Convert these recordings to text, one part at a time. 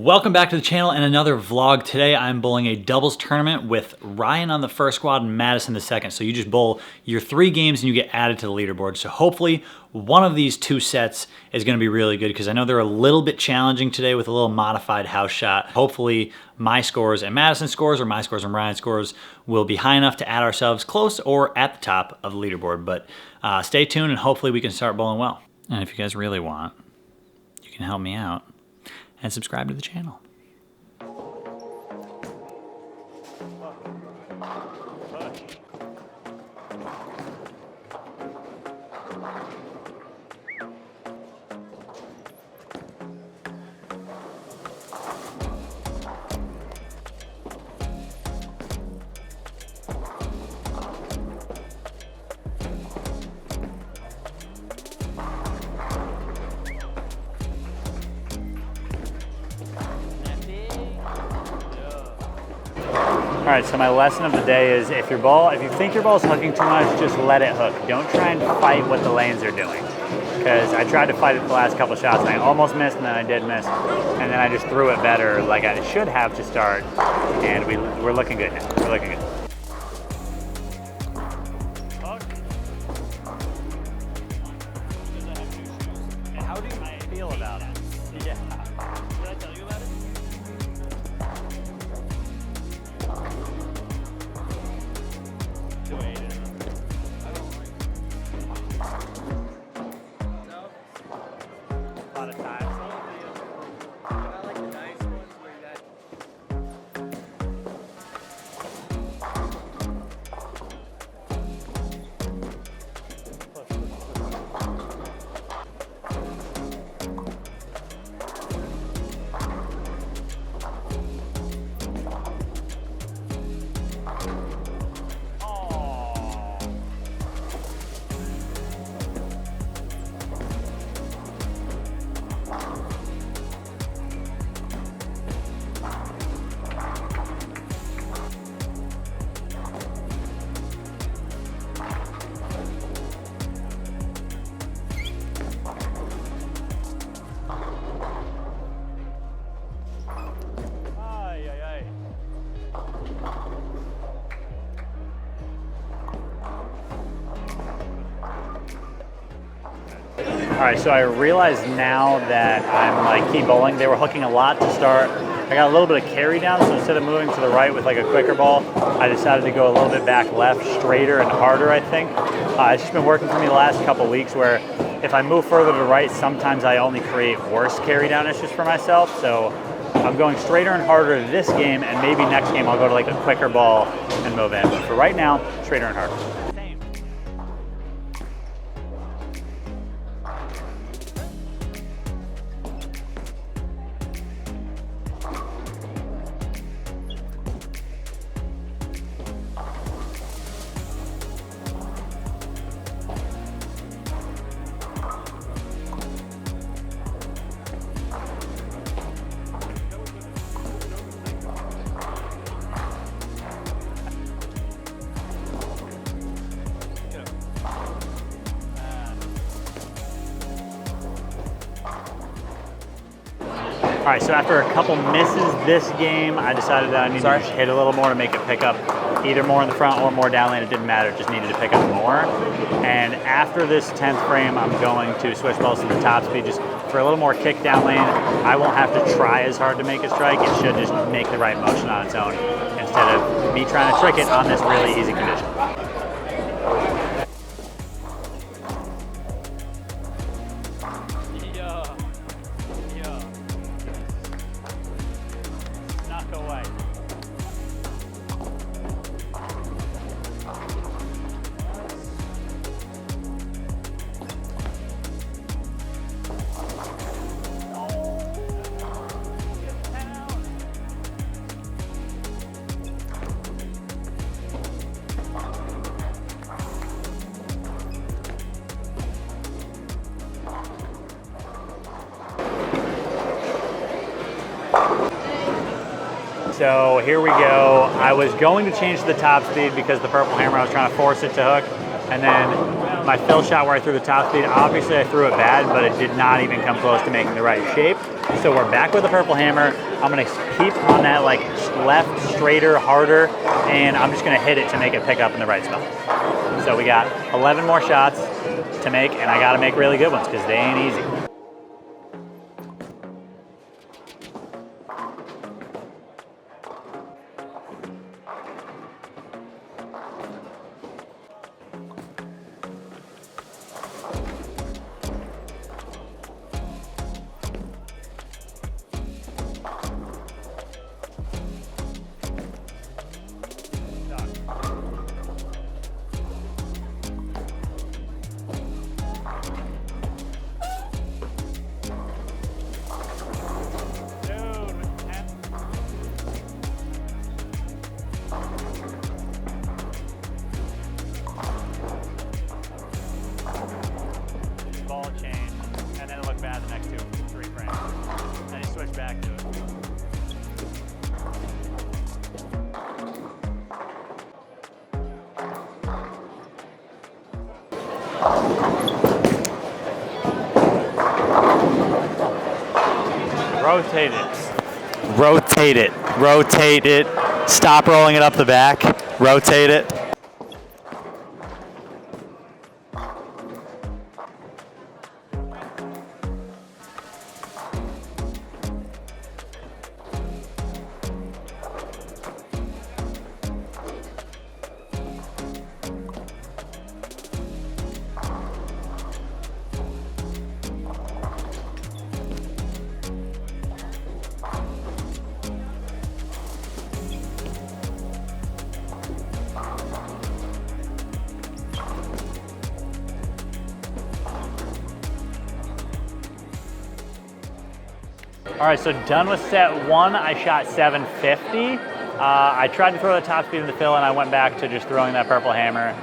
Welcome back to the channel and another vlog. Today I'm bowling a doubles tournament with Ryan on the first squad and Madison the second. So you just bowl your 3 games and you get added to the leaderboard. So hopefully one of these 2 sets is going to be really good because I know they're a little bit challenging today with a little modified house shot. Hopefully my scores and Madison's scores or my scores and Ryan's scores will be high enough to add ourselves close or at the top of the leaderboard. But stay tuned and hopefully we can start bowling well. And if you guys really want, you can help me out and subscribe to the channel. All right, so my lesson of the day is if you think your ball's hooking too much, just let it hook. Don't try and fight what the lanes are doing. Because I tried to fight it the last couple shots and I almost missed and then I did miss. And then I just threw it better like I should have to start. And we're looking good now, we're looking good. How do you feel about it? Yeah. Did I tell you about it? All right, so I realize now that I'm like keep bowling. They were hooking a lot to start. I got a little bit of carry down, so instead of moving to the right with like a quicker ball, I decided to go a little bit back left, straighter and harder, I think. It's just been working for me the last couple weeks where if I move further to the right, sometimes I only create worse carry down issues for myself. So I'm going straighter and harder this game, and maybe next game I'll go to like a quicker ball and move in. But for right now, straighter and harder. All right, so after a couple misses this game, I decided that I needed to hit a little more to make it pick up either more in the front or more down lane. It didn't matter, it just needed to pick up more. And after this 10th frame, I'm going to switch balls to the top speed just for a little more kick down lane. I won't have to try as hard to make it strike. It should just make the right motion on its own instead of me trying to trick it on this really easy condition. So here we go. I was going to change to the top speed because the purple hammer, I was trying to force it to hook. And then my fill shot where I threw the top speed, obviously I threw it bad, but it did not even come close to making the right shape. So we're back with the purple hammer. I'm gonna keep on that like left, straighter, harder, and I'm just gonna hit it to make it pick up in the right spot. So we got 11 more shots to make, and I gotta make really good ones because they ain't easy. Bad the next 2-3 frames. And you switch back to it. Rotate it. Rotate it. Rotate it. Stop rolling it up the back. Rotate it. All right, so done with set 1. I shot 750. I tried to throw the top speed in the fill, and I went back to just throwing that purple hammer,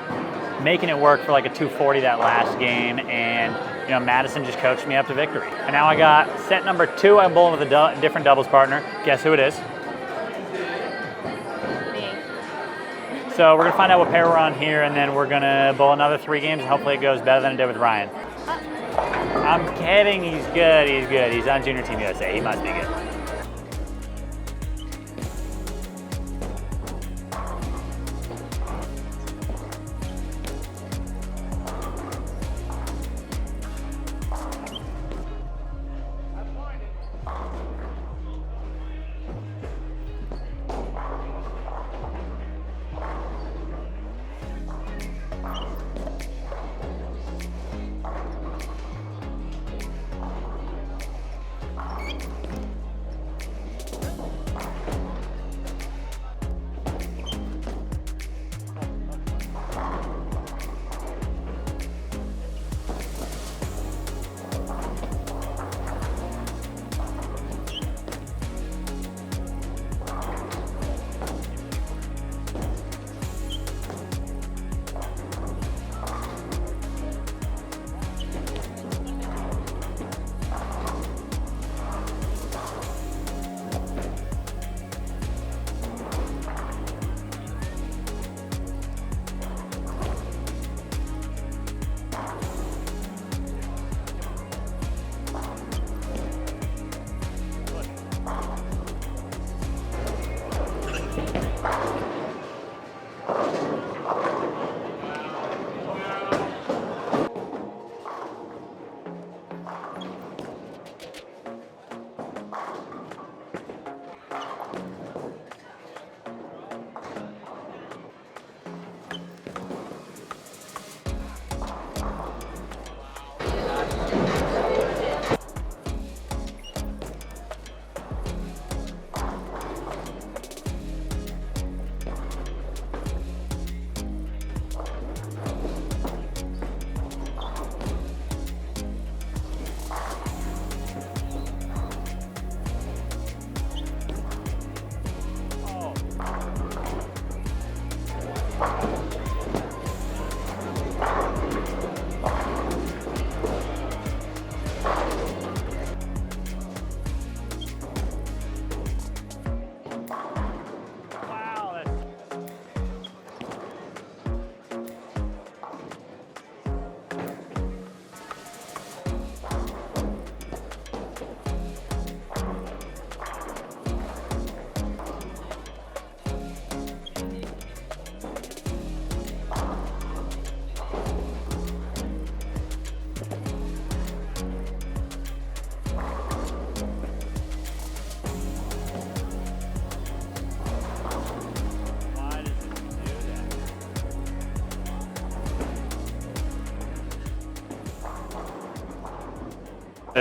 making it work for like a 240 that last game, and you know, Madison just coached me up to victory. And now I got set number 2. I'm bowling with a different doubles partner. Guess who it is? Me. So we're gonna find out what pair we're on here, and then we're gonna bowl another 3 games, and hopefully it goes better than it did with Ryan. I'm kidding, he's good, he's good. He's on Junior Team USA, he must be good.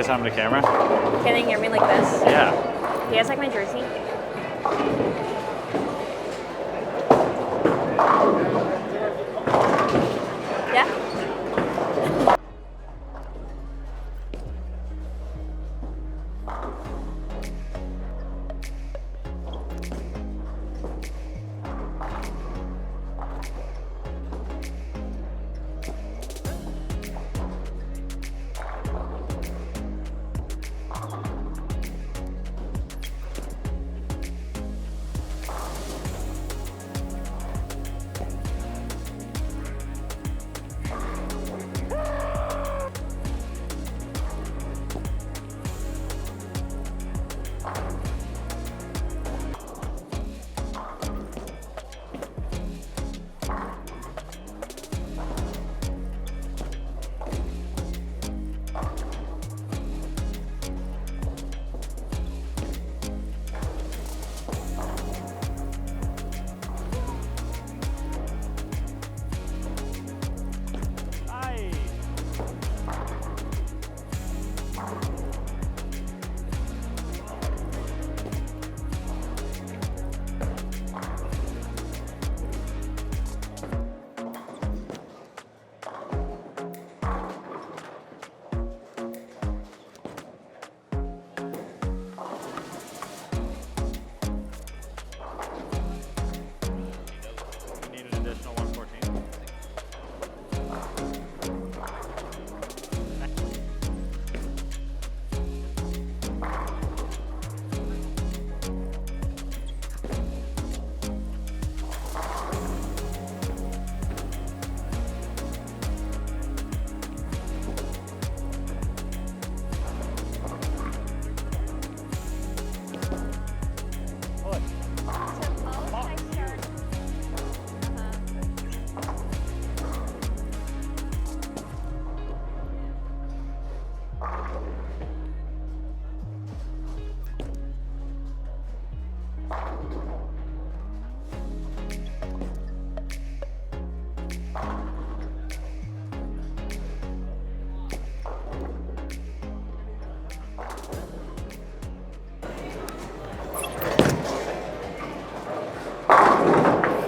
say something to camera? Can they hear me like this? Yeah. Do you guys like my jersey? Yeah?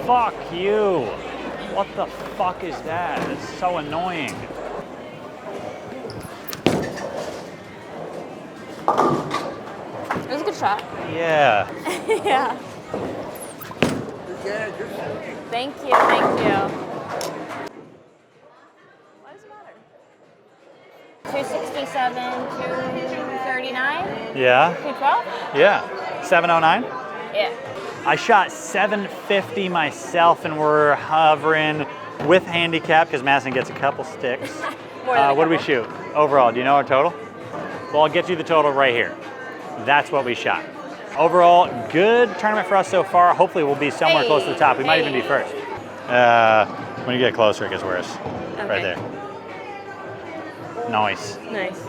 Fuck you. What the fuck is that? It's so annoying. It was a good shot. Yeah. Yeah. Thank you, thank you. Why does it matter? 267, 239, Yeah. 212? Yeah. 709? Yeah. I shot 750 myself and we're hovering with handicap because Madison gets a couple sticks. What did we shoot overall? Do you know our total? Well, I'll get you the total right here. That's what we shot. Overall, good tournament for us so far. Hopefully we'll be somewhere close to the top. We might even be first. When you get closer, it gets worse. Okay. Right there. Nice. Nice.